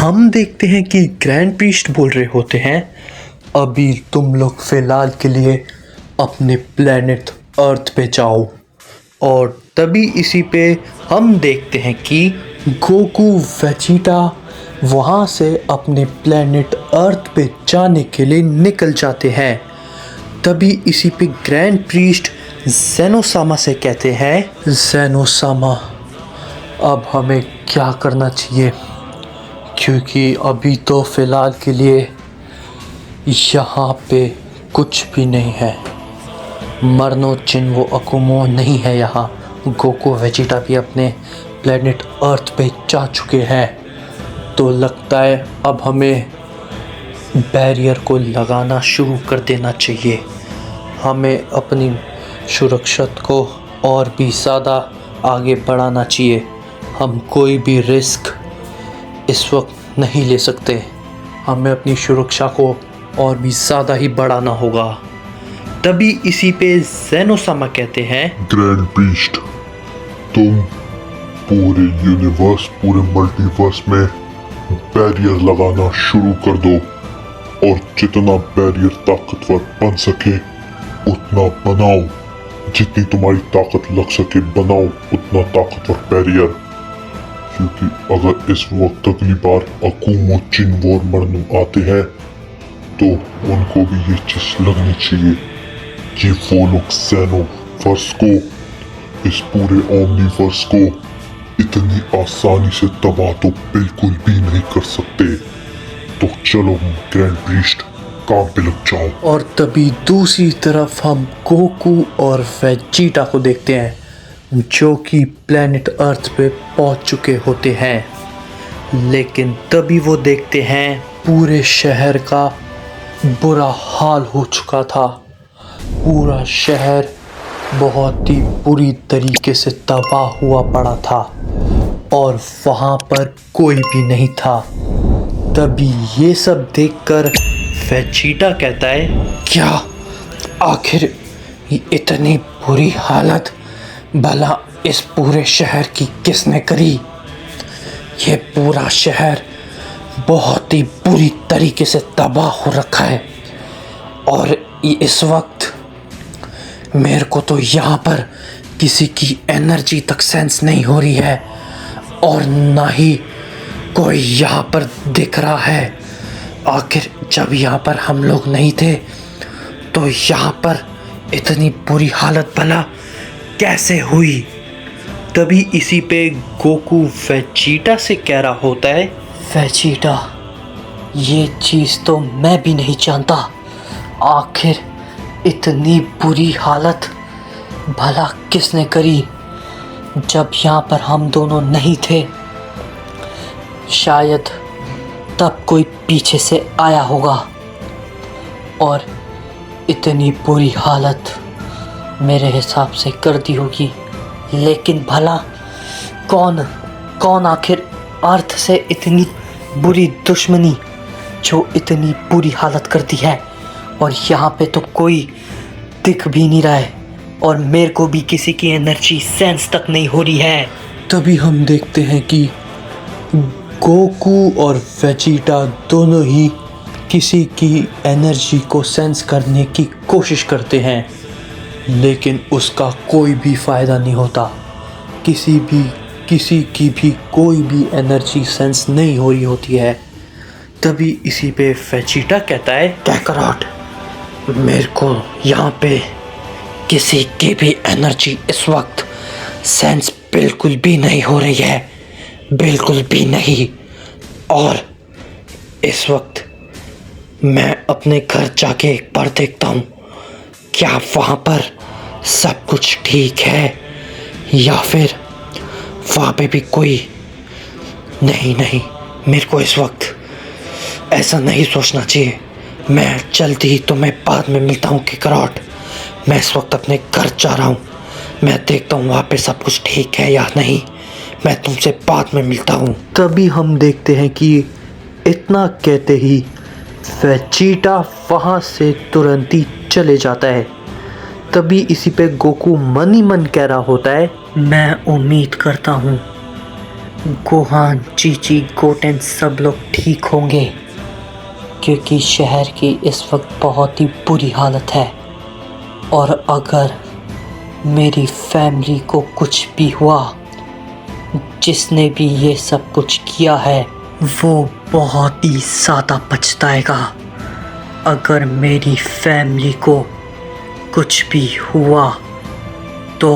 हम देखते हैं कि ग्रैंड प्रीस्ट बोल रहे होते हैं, अभी तुम लोग फिलहाल के लिए अपने प्लेनेट अर्थ पे जाओ। और तभी इसी पे हम देखते हैं कि गोकू वेजिटा वहाँ से अपने प्लेनेट अर्थ पे जाने के लिए निकल जाते हैं। तभी इसी पे ग्रैंड प्रीस्ट ज़ेनोसामा से कहते हैं, ज़ेनोसामा अब हमें क्या करना चाहिए, क्योंकि अभी तो फ़िलहाल के लिए यहाँ पे कुछ भी नहीं है। मरनो चिन्वो अकुमो नहीं है यहाँ। गोकू वेजिटा भी अपने प्लेनेट अर्थ पे जा चुके हैं। तो लगता है अब हमें बैरियर को लगाना शुरू कर देना चाहिए। हमें अपनी सुरक्षा को और भी ज़्यादा आगे बढ़ाना चाहिए। हम कोई भी रिस्क इस वक्त नहीं ले सकते। हमें अपनी सुरक्षा को और भी ज़्यादा ही बढ़ाना होगा। तभी इसी पे ज़ेनोसामा कहते हैं, ग्रैंड प्रीस्ट, तुम पूरे यूनिवर्स, पूरे मल्टीवर्स में बैरियर लगाना शुरू कर दो और जितना बैरियर ताकतवर बन सके उतना बनाओ। जितनी तुम्हारी ताकत लग सके बनाओ उतना ताकतवर बैरियर, क्योंकि अगर इस वक्त अगली बार अकुमो चिन्वो और मरनो आते हैं तो उनको भी ये चीज लगनी चाहिए कि वो लोग ज़ेनोवर्स को, इस पूरे ओमनीवर्स को इतनी आसानी से तबाह तो बिल्कुल भी नहीं कर सकते। तो चलो ग्रैंड प्रीस्ट, काम पे लग जाओ। और तभी दूसरी तरफ हम गोकू और वेजिटा को देखते हैं, जो कि प्लेनेट अर्थ पे पहुंच चुके होते हैं। लेकिन तभी वो देखते हैं पूरे शहर का बुरा हाल हो चुका था। पूरा शहर बहुत ही बुरी तरीके से तबाह हुआ पड़ा था और वहाँ पर कोई भी नहीं था। तभी ये सब देखकर वेजिटा कहता है, क्या आखिर इतनी बुरी हालत भला इस पूरे शहर की किसने करी? ये पूरा शहर बहुत ही बुरी तरीके से तबाह हो रखा है और इस वक्त मेरे को तो यहाँ पर किसी की एनर्जी तक सेंस नहीं हो रही है और ना ही कोई यहाँ पर दिख रहा है। आखिर जब यहाँ पर हम लोग नहीं थे तो यहाँ पर इतनी बुरी हालत भला कैसे हुई? तभी इसी पे गोकू वेजिटा से कह रहा होता है, वेजिटा, ये चीज़ तो मैं भी नहीं जानता। आखिर इतनी बुरी हालत भला किसने करी? जब यहाँ पर हम दोनों नहीं थे शायद तब कोई पीछे से आया होगा और इतनी बुरी हालत मेरे हिसाब से कर दी होगी। लेकिन भला कौन आखिर अर्थ से इतनी बुरी दुश्मनी जो इतनी बुरी हालत करती है, और यहाँ पे तो कोई दिख भी नहीं रहा है और मेरे को भी किसी की एनर्जी सेंस तक नहीं हो रही है। तभी हम देखते हैं कि गोकू और वेजिटा दोनों ही किसी की एनर्जी को सेंस करने की कोशिश करते हैं, लेकिन उसका कोई भी फ़ायदा नहीं होता। किसी की भी कोई भी एनर्जी सेंस नहीं हो रही होती है। तभी इसी पे वेजिटा कहता है, कैकरॉट, मेरे को यहाँ पे किसी की भी एनर्जी इस वक्त सेंस बिल्कुल भी नहीं हो रही है, बिल्कुल भी नहीं। और इस वक्त मैं अपने घर जाके एक बार देखता हूँ क्या वहाँ पर सब कुछ ठीक है या फिर वहाँ पे भी कोई नहीं। मेरे को इस वक्त ऐसा नहीं सोचना चाहिए। मैं जल्दी ही तुम्हें बाद में मिलता हूँ कैकरॉट। मैं इस वक्त अपने घर जा रहा हूँ। मैं देखता हूँ वहाँ पे सब कुछ ठीक है या नहीं। मैं तुमसे बाद में मिलता हूँ। तभी हम देखते हैं कि इतना कहते ही वेजिटा वहाँ से तुरंत ही चले जाता है। तभी इसी पे गोकू मन ही मन कह रहा होता है, मैं उम्मीद करता हूँ गोहान, चीची, गोटेन सब लोग ठीक ठीक होंगे, क्योंकि शहर की इस वक्त बहुत ही बुरी हालत है। और अगर मेरी फैमिली को कुछ भी हुआ, जिसने भी ये सब कुछ किया है वो बहुत ही ज़्यादा पछताएगा। अगर मेरी फैमिली को कुछ भी हुआ तो